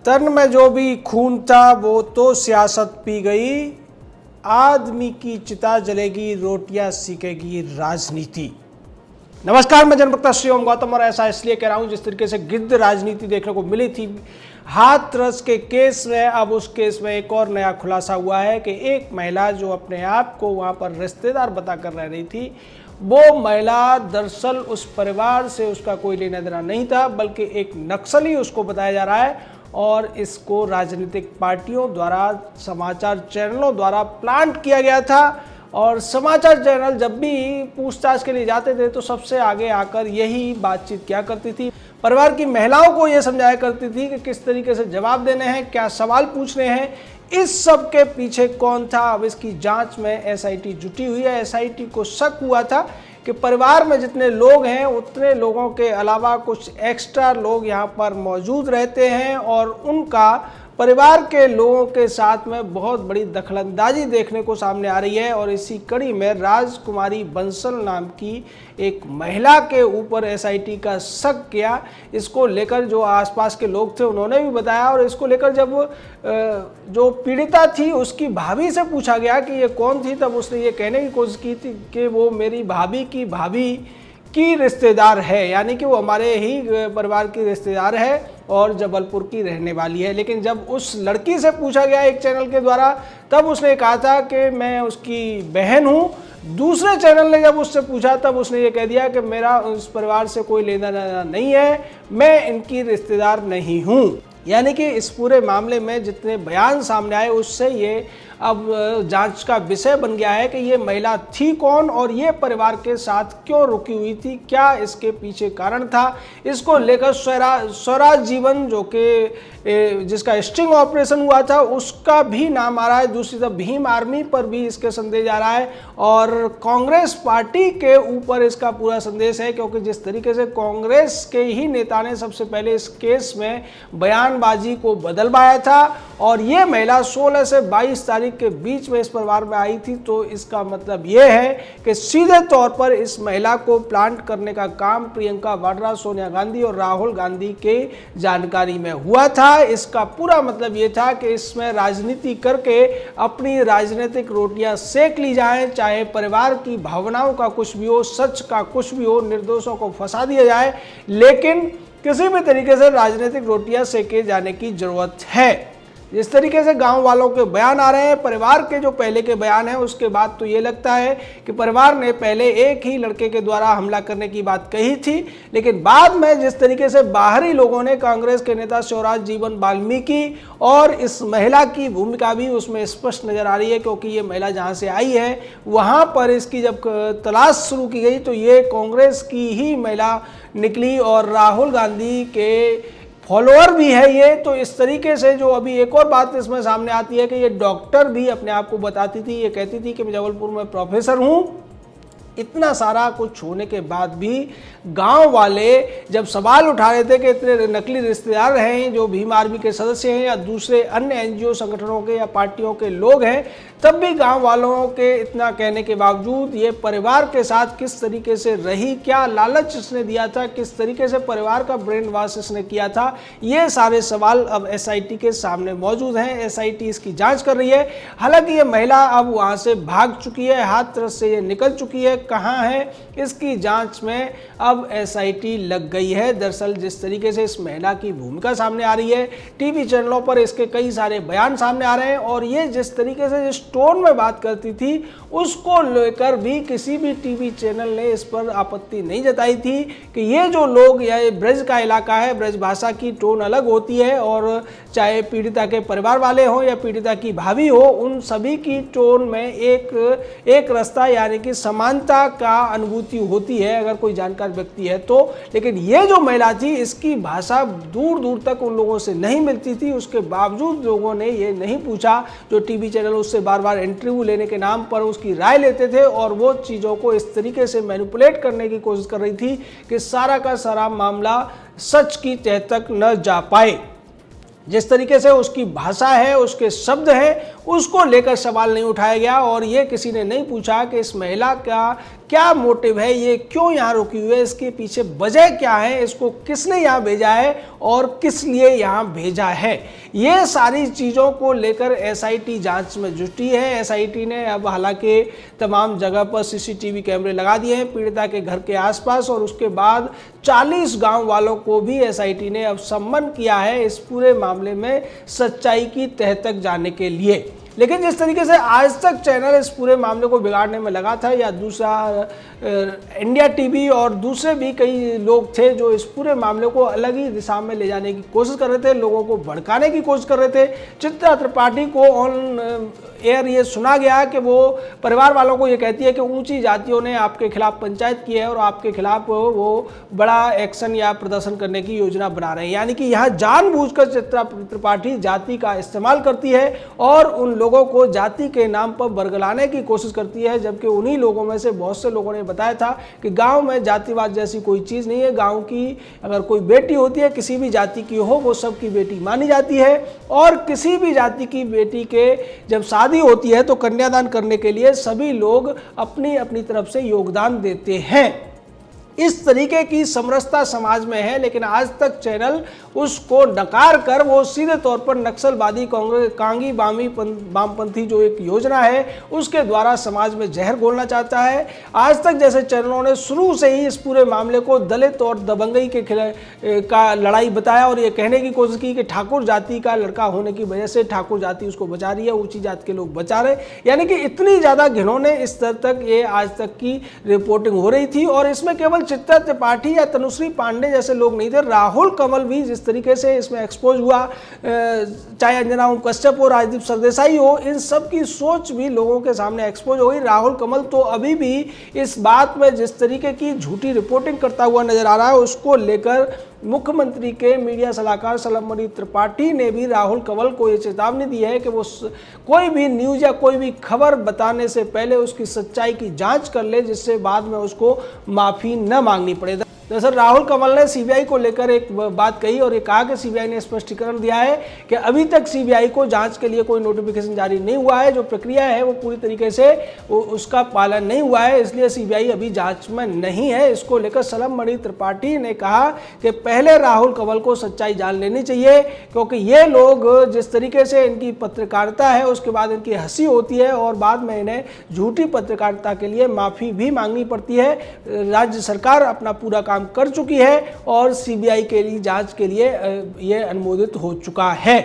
तन में जो भी खून था वो तो सियासत पी गई, आदमी की चिता जलेगी, रोटियां सीखेगी राजनीति। नमस्कार, मैं जनप्रता श्री ओम गौतम और ऐसा इसलिए कह रहा हूं जिस तरीके से गिद्ध राजनीति देखने को मिली थी हाथरस के केस में, अब उस केस में एक और नया खुलासा हुआ है कि एक महिला जो अपने आप को वहां पर रिश्तेदार बताकर रह रही थी, वो महिला दरअसल उस परिवार से उसका कोई लेना देना नहीं था, बल्कि एक नक्सली उसको बताया जा रहा है। और इसको राजनीतिक पार्टियों द्वारा, समाचार चैनलों द्वारा प्लांट किया गया था। और समाचार चैनल जब भी पूछताछ के लिए जाते थे तो सबसे आगे आकर यही बातचीत क्या करती थी, परिवार की महिलाओं को यह समझाया करती थी कि किस तरीके से जवाब देने हैं, क्या सवाल पूछने हैं, इस सब के पीछे कौन था। अब इसकी जांच में एसआईटी जुटी हुई है। एसआईटी को शक हुआ था कि परिवार में जितने लोग हैं उतने लोगों के अलावा कुछ एक्स्ट्रा लोग यहाँ पर मौजूद रहते हैं और उनका परिवार के लोगों के साथ में बहुत बड़ी दखलंदाजी देखने को सामने आ रही है। और इसी कड़ी में राजकुमारी बंसल नाम की एक महिला के ऊपर एसआईटी का शक किया। इसको लेकर जो आसपास के लोग थे उन्होंने भी बताया, और इसको लेकर जब जो पीड़िता थी उसकी भाभी से पूछा गया कि ये कौन थी, तब उसने ये कहने की कोशिश की थी कि वो मेरी भाभी की रिश्तेदार है, यानी कि वो हमारे ही परिवार की रिश्तेदार है और जबलपुर की रहने वाली है। लेकिन जब उस लड़की से पूछा गया एक चैनल के द्वारा, तब उसने कहा था कि मैं उसकी बहन हूँ। दूसरे चैनल ने जब उससे पूछा तब उसने ये कह दिया कि मेरा उस परिवार से कोई लेना देना नहीं है, मैं इनकी रिश्तेदार नहीं हूँ। यानी कि इस पूरे मामले में जितने बयान सामने आए उससे ये अब जांच का विषय बन गया है कि ये महिला थी कौन और ये परिवार के साथ क्यों रुकी हुई थी, क्या इसके पीछे कारण था। इसको लेकर स्वराज जीवन जो कि जिसका स्टिंग ऑपरेशन हुआ था उसका भी नाम आ रहा है। दूसरी तरफ भीम आर्मी पर भी इसके संदेश आ रहा है और कांग्रेस पार्टी के ऊपर इसका पूरा संदेश है, क्योंकि जिस तरीके से कांग्रेस के ही नेता ने सबसे पहले इस केस में बयानबाजी को बदलवाया था और ये महिला 16 से 22 तारीख के बीच में इस परिवार में आई थी, तो इसका मतलब ये है कि सीधे तौर पर इस महिला को प्लांट करने का काम प्रियंका वाड्रा, सोनिया गांधी और राहुल गांधी के जानकारी में हुआ था। इसका पूरा मतलब ये था कि इसमें राजनीति करके अपनी राजनीतिक रोटियां सेक ली जाएं, चाहे परिवार की भावनाओं का कुछ भी हो, सच का कुछ भी हो, निर्दोषों को फंसा दिया जाए, लेकिन किसी भी तरीके से राजनीतिक रोटियां सेके जाने की जरूरत है। जिस तरीके से गांव वालों के बयान आ रहे हैं, परिवार के जो पहले के बयान हैं, उसके बाद तो ये लगता है कि परिवार ने पहले एक ही लड़के के द्वारा हमला करने की बात कही थी, लेकिन बाद में जिस तरीके से बाहरी लोगों ने, कांग्रेस के नेता स्वराज जीवन वाल्मीकि और इस महिला की भूमिका भी उसमें स्पष्ट नजर आ रही है, क्योंकि ये महिला जहाँ से आई है वहाँ पर इसकी जब तलाश शुरू की गई तो ये कांग्रेस की ही महिला निकली और राहुल गांधी के फॉलोअर भी है ये। तो इस तरीके से जो अभी एक और बात इसमें सामने आती है कि ये डॉक्टर भी अपने आप को बताती थी, ये कहती थी कि मैं जबलपुर में प्रोफेसर हूँ। इतना सारा कुछ होने के बाद भी गांव वाले जब सवाल उठा रहे थे कि इतने नकली रिश्तेदार हैं जो भीम आर्मी के सदस्य हैं या दूसरे अन्य एनजीओ संगठनों के या पार्टियों के लोग हैं, तब भी गांव वालों के इतना कहने के बावजूद ये परिवार के साथ किस तरीके से रही, क्या लालच इसने दिया था, किस तरीके से परिवार का ब्रेन वॉश इसने किया था, ये सारे सवाल अब एसआईटी के सामने मौजूद हैं। एसआईटी इसकी जांच कर रही है। हालांकि ये महिला अब वहां से भाग चुकी है, हाथरस से ये निकल चुकी है, कहां है इसकी जांच में अब एसआईटी लग गई है। दरअसल जिस तरीके से इस महिला की भूमिका सामने आ रही है, टीवी चैनलों पर इसके कई सारे बयान सामने आ रहे हैं और ये जिस तरीके से जिस टोन में बात करती थी उसको लेकर भी किसी भी टीवी चैनल ने इस पर आपत्ति नहीं जताई थी कि ये जो लोग, या ये ब्रज का इलाका है, ब्रज भाषा की टोन अलग होती है और चाहे पीड़िता के परिवार वाले हो या पीड़िता की भाभी हो, उन सभी की टोन में एक रास्ता यानी कि समानता का अनुभूति होती है अगर कोई जानकार व्यक्ति है तो। लेकिन ये जो महिला थी इसकी भाषा दूर दूर तक उन लोगों से नहीं मिलती थी, उसके बावजूद लोगों ने ये नहीं पूछा। जो टीवी चैनल उससे बार बार इंटरव्यू लेने के नाम पर उसकी राय लेते थे और वो चीज़ों को इस तरीके से मैनिपुलेट करने की कोशिश कर रही थी कि सारा का सारा मामला सच की तह तक न जा पाए। जिस तरीके से उसकी भाषा है, उसके शब्द हैं, उसको लेकर सवाल नहीं उठाया गया और ये किसी ने नहीं पूछा कि इस महिला का क्या मोटिव है, ये क्यों यहाँ रुकी हुई है, इसके पीछे वजह क्या है, इसको किसने यहाँ भेजा है और किस लिए यहाँ भेजा है। ये सारी चीज़ों को लेकर एसआईटी जांच में जुटी है। एसआईटी ने अब हालांकि तमाम जगह पर सीसीटीवी कैमरे लगा दिए हैं पीड़िता के घर के आसपास और उसके बाद 40 गांव वालों को भी एसआईटी ने अब सम्मन किया है इस पूरे मामले में सच्चाई की तह तक जाने के लिए। लेकिन जिस तरीके से आज तक चैनल इस पूरे मामले को बिगाड़ने में लगा था, या दूसरा इंडिया टीवी और दूसरे भी कई लोग थे जो इस पूरे मामले को अलग ही दिशा में ले जाने की कोशिश कर रहे थे, लोगों को भड़काने की कोशिश कर रहे थे। चित्रा त्रिपाठी को ऑन एयर ये सुना गया कि वो परिवार वालों को ये कहती है कि ऊंची जातियों ने आपके खिलाफ पंचायत की है और आपके खिलाफ वो बड़ा एक्शन या प्रदर्शन करने की योजना बना रहे हैं। यानी कि यहाँ जानबूझकर चित्रा त्रिपाठी जाति का इस्तेमाल करती है और उन लोगों को जाति के नाम पर बरगलाने की कोशिश करती है, जबकि उन्हीं लोगों में से बहुत से लोगों ने बताया था कि गांव में जातिवाद जैसी कोई चीज़ नहीं है। गांव की अगर कोई बेटी होती है, किसी भी जाति की हो, वो सबकी बेटी मानी जाती है और किसी भी जाति की बेटी के जब शादी होती है तो कन्यादान करने के लिए सभी लोग अपनी अपनी तरफ से योगदान देते हैं। इस तरीके की समरसता समाज में है, लेकिन आज तक चैनल उसको नकार कर वो सीधे तौर पर नक्सलवादी कांग्रेस कांगी वामपंथी जो एक योजना है उसके द्वारा समाज में जहर घोलना चाहता है। आज तक जैसे चैनलों ने शुरू से ही इस पूरे मामले को दलित और दबंगई के का लड़ाई बताया और ये कहने की कोशिश की कि ठाकुर जाति का लड़का होने की वजह से ठाकुर जाति उसको बचा रही है, ऊंची जाति के लोग बचा रहे, यानी कि इतनी ज़्यादा घिनौने स्तर तक ये आज तक की रिपोर्टिंग हो रही थी। और इसमें केवल चित्रा त्रिपाठी या तनुश्री पांडे जैसे लोग नहीं थे, राहुल कंवल भी जिस तरीके से इसमें एक्सपोज हुआ, चाहे अंजना ओम कश्यप हो, राजदीप सरदेसाई हो, इन सब की सोच भी लोगों के सामने एक्सपोज हो गई। राहुल कंवल तो अभी भी इस बात में जिस तरीके की झूठी रिपोर्टिंग करता हुआ नजर आ रहा है, उसको लेकर मुख्यमंत्री के मीडिया सलाहकार सलमणि त्रिपाठी ने भी राहुल कंवल को ये चेतावनी दी है कि वो कोई भी न्यूज़ या कोई भी खबर बताने से पहले उसकी सच्चाई की जांच कर ले, जिससे बाद में उसको माफ़ी न मांगनी पड़े। दरअसल राहुल कंवल ने सीबीआई को लेकर एक बात कही और ये कहा कि सीबीआई ने स्पष्टीकरण दिया है कि अभी तक सीबीआई को जांच के लिए कोई नोटिफिकेशन जारी नहीं हुआ है, जो प्रक्रिया है वो पूरी तरीके से उसका पालन नहीं हुआ है, इसलिए सीबीआई अभी जांच में नहीं है। इसको लेकर सलमणि त्रिपाठी ने कहा कि पहले राहुल कंवल को सच्चाई जान लेनी चाहिए, क्योंकि ये लोग जिस तरीके से इनकी पत्रकारिता है उसके बाद इनकी हंसी होती है और बाद में इन्हें झूठी पत्रकारिता के लिए माफ़ी भी मांगनी पड़ती है। राज्य सरकार अपना पूरा काम कर चुकी है और सीबीआई के लिए जांच के लिए यह अनुमोदित हो चुका है।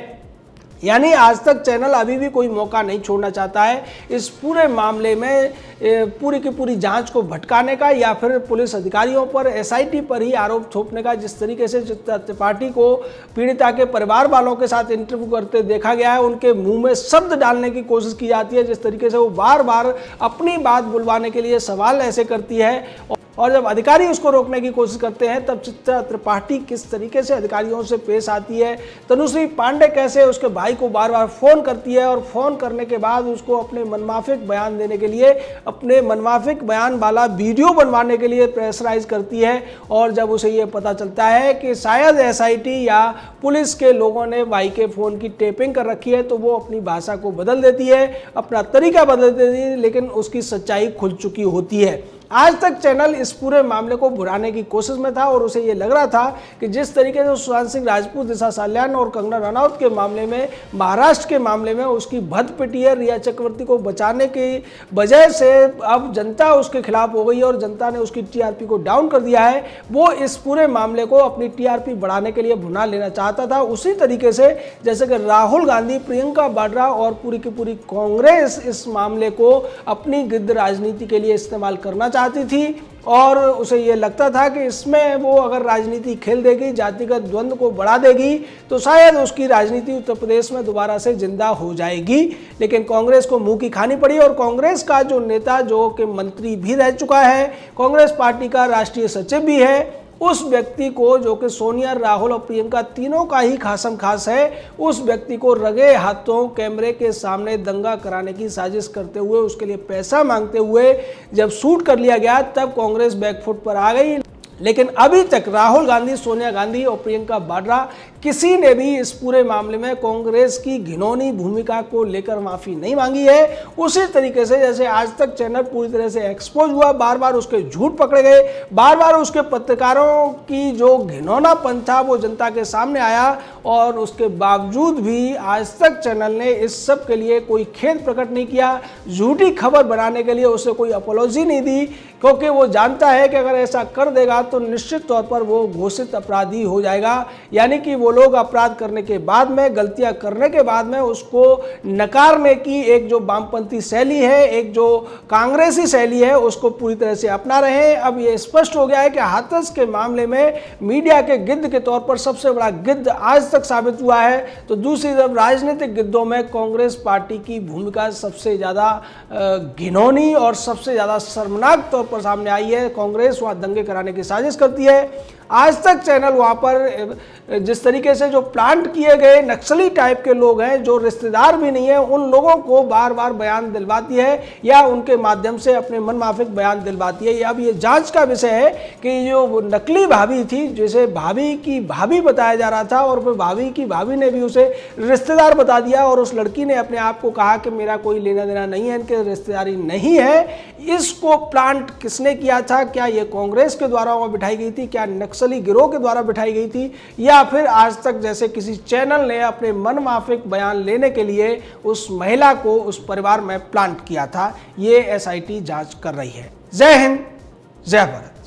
यानी आज तक चैनल अभी भी कोई मौका नहीं छोड़ना चाहता है इस पूरे मामले में पूरी की पूरी जांच को भटकाने का या फिर पुलिस अधिकारियों पर, एसआईटी पर ही आरोप थोपने का। जिस तरीके से चित्रा त्रिपाठी को पीड़िता के परिवार वालों के साथ इंटरव्यू करते देखा गया है, उनके मुंह में शब्द डालने की कोशिश की जाती है, जिस तरीके से वो बार बार अपनी बात बुलवाने के लिए सवाल ऐसे करती है और जब अधिकारी उसको रोकने की कोशिश करते हैं तब चित्रा त्रिपाठी किस तरीके से अधिकारियों से पेश आती है। तनुश्री पांडे कैसे उसके भाई को बार बार फ़ोन करती है और फ़ोन करने के बाद उसको अपने मनमाफिक बयान देने के लिए, अपने मनमाफिक बयान वाला वीडियो बनवाने के लिए प्रेशराइज करती है। और जब उसे ये पता चलता है कि शायद एसआईटी या पुलिस के लोगों ने भाई के फ़ोन की टेपिंग कर रखी है, तो वो अपनी भाषा को बदल देती है, अपना तरीका बदल देती है, लेकिन उसकी सच्चाई खुल चुकी होती है। आज तक चैनल इस पूरे मामले को भुनाने की कोशिश में था और उसे ये लग रहा था कि जिस तरीके से सुशांत सिंह राजपूत, दिशा साल्यान और कंगना रनौत के मामले में, महाराष्ट्र के मामले में उसकी भद्द पिटी है, रिया चक्रवर्ती को बचाने की वजह से अब जनता उसके खिलाफ हो गई और जनता ने उसकी टीआरपी को डाउन कर दिया है, वो इस पूरे मामले को अपनी टीआरपी बढ़ाने के लिए भुना लेना चाहता था। उसी तरीके से जैसे कि राहुल गांधी, प्रियंका वाड्रा और पूरी की पूरी कांग्रेस इस मामले को अपनी गिद्ध राजनीति के लिए इस्तेमाल करना चाहती थी और उसे ये लगता था कि इसमें वो अगर राजनीति खेल देगी, जातिगत द्वंद्व को बढ़ा देगी, तो शायद उसकी राजनीति उत्तर प्रदेश में दोबारा से जिंदा हो जाएगी। लेकिन कांग्रेस को मुंह की खानी पड़ी और कांग्रेस का जो नेता, जो कि मंत्री भी रह चुका है, कांग्रेस पार्टी का राष्ट्रीय सचिव भी है, उस व्यक्ति को, जो कि सोनिया, राहुल और प्रियंका तीनों का ही खासम खास है, उस व्यक्ति को रगे हाथों कैमरे के सामने दंगा कराने की साजिश करते हुए, उसके लिए पैसा मांगते हुए जब शूट कर लिया गया, तब कांग्रेस बैकफुट पर आ गई। लेकिन अभी तक राहुल गांधी, सोनिया गांधी और प्रियंका वाड्रा किसी ने भी इस पूरे मामले में कांग्रेस की घिनौनी भूमिका को लेकर माफी नहीं मांगी है। उसी तरीके से जैसे आज तक चैनल पूरी तरह से एक्सपोज हुआ, बार बार उसके झूठ पकड़े गए, बार बार उसके पत्रकारों की जो घिनौनापन था वो जनता के सामने आया, और उसके बावजूद भी आज तक चैनल ने इस सब के लिए कोई खेद प्रकट नहीं किया, झूठी खबर बनाने के लिए उसे कोई अपॉलॉजी नहीं दी, क्योंकि वो जानता है कि अगर ऐसा कर देगा तो निश्चित तौर पर वो घोषित अपराधी हो जाएगा। यानी कि वो लोग अपराध करने के बाद में, गलतियां करने के बाद में उसको नकारने की एक जो वामपंथी शैली है, एक जो कांग्रेसी शैली है, उसको पूरी तरह से अपना रहे हैं। अब ये स्पष्ट हो गया है कि हाथरस के मामले में मीडिया के गिद्ध के तौर पर सबसे बड़ा गिद्ध आज तक साबित हुआ है, तो दूसरी तरफ राजनीतिक गिद्धों में कांग्रेस पार्टी की भूमिका सबसे ज़्यादा घिनौनी और सबसे ज़्यादा शर्मनाक तौर पर सामने आई है। कांग्रेस वहाँ दंगे कराने की साजिश करती है। आज तक चैनल वहाँ पर जिस तरीके से जो प्लांट किए गए नक्सली टाइप के लोग हैं, जो रिश्तेदार भी नहीं है, उन लोगों को बार बार बयान दिलवाती है या उनके माध्यम से अपने मनमाफिक बयान दिलवाती है। अब ये जांच का विषय है कि जो नकली भाभी थी, जिसे भाभी की भाभी बताया जा रहा था, और फिर भाभी की भाभी ने भी उसे रिश्तेदार बता दिया, और उस लड़की ने अपने आप को कहा कि मेरा कोई लेना देना नहीं है, इनके रिश्तेदारी नहीं है। इसको प्लांट किसने किया था? क्या ये कांग्रेस के द्वारा वहाँ बिठाई गई थी? क्या नक्सली गिरोह के द्वारा बिठाई गई थी? या फिर आज तक जैसे किसी चैनल ने अपने मनमाफिक बयान लेने के लिए उस महिला को उस परिवार में प्लांट किया था? ये एसआईटी जांच कर रही है। जय हिंद, जय भारत।